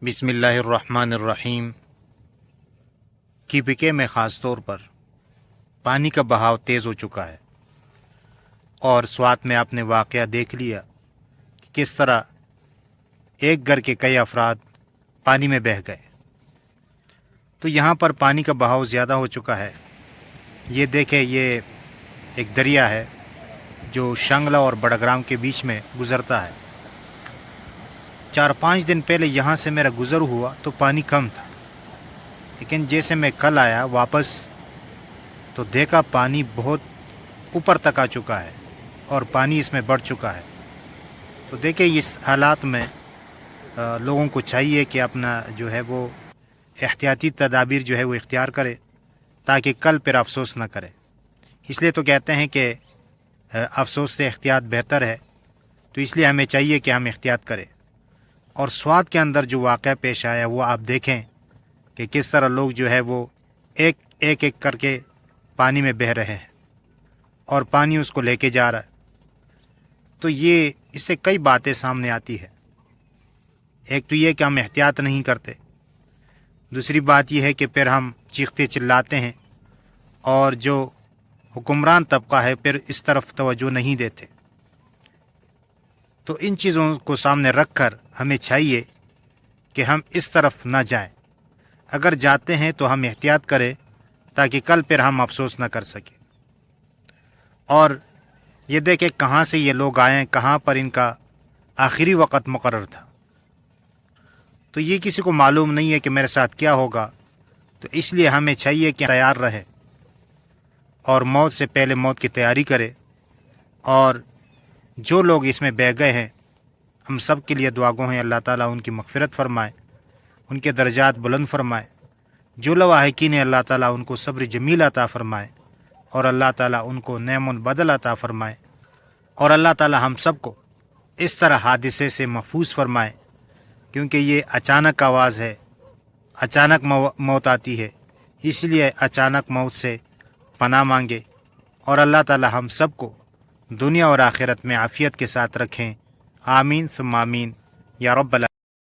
बिस्मिल्लाहिर्रहमानिर्रहीम। KPK में ख़ास तौर पर पानी का बहाव तेज़ हो चुका है और स्वात में आपने वाक़या देख लिया कि किस तरह एक घर के कई अफराद पानी में बह गए। तो यहाँ पर पानी का बहाव ज़्यादा हो चुका है। ये देखें, ये एक दरिया है जो शंगला और बड़ग्राम के बीच में गुज़रता है। 4-5 दिन पहले यहाँ से मेरा गुज़र हुआ तो पानी कम था, लेकिन जैसे मैं कल आया वापस तो देखा पानी बहुत ऊपर तक आ चुका है और पानी इसमें बढ़ चुका है। तो देखिए, इस हालात में लोगों को चाहिए कि अपना जो है वो एहतियाती तदाबीर जो है वो इख्तियार करे ताकि कल फिर अफसोस न करे। इसलिए तो कहते हैं कि अफसोस से एहतियात बेहतर है। तो इसलिए हमें चाहिए कि हम एहतियात करें। और स्वात के अंदर जो वाक़या पेश आया वो आप देखें कि किस तरह लोग जो है वो एक एक करके पानी में बह रहे हैं और पानी उसको लेके जा रहा है। तो ये इससे कई बातें सामने आती है। एक तो ये कि हम एहतियात नहीं करते, दूसरी बात यह है कि फिर हम चीखते चिल्लाते हैं और जो हुक्मरान तबका है फिर इस तरफ तवज्जो नहीं देते। तो इन चीज़ों को सामने रख कर हमें चाहिए कि हम इस तरफ ना जाएं। अगर जाते हैं तो हम एहतियात करें ताकि कल फिर हम अफसोस न कर सकें। और ये देखें कहाँ से ये लोग आए हैं, कहाँ पर इनका आखिरी वक़्त मुकर्रर था। तो ये किसी को मालूम नहीं है कि मेरे साथ क्या होगा। तो इसलिए हमें चाहिए कि तैयार रहे और मौत से पहले मौत की तैयारी करे। और जो लोग इसमें बह गए हैं हम सब के लिए दुआ गो हैं, अल्लाह ताला उनकी मग़फ़िरत फ़रमाए, उनके दर्जात बुलंद फ़रमाए। जो लवाहिकीन हैं अल्लाह ताला उनको सब्र जमील अता फ़रमाए और अल्लाह ताला उनको नेमुल बदल अता फ़रमाए। और अल्लाह ताला हम सब को इस तरह हादिसे से महफूज फ़रमाए, क्योंकि ये अचानक आवाज़ है, अचानक मौत आती है। इसलिए अचानक मौत से पनाह मांगे और अल्लाह ताला हम सब को दुनिया और आखिरत में आफ़ियत के साथ रखें। आमीन सुम्मा आमीन या रब्बल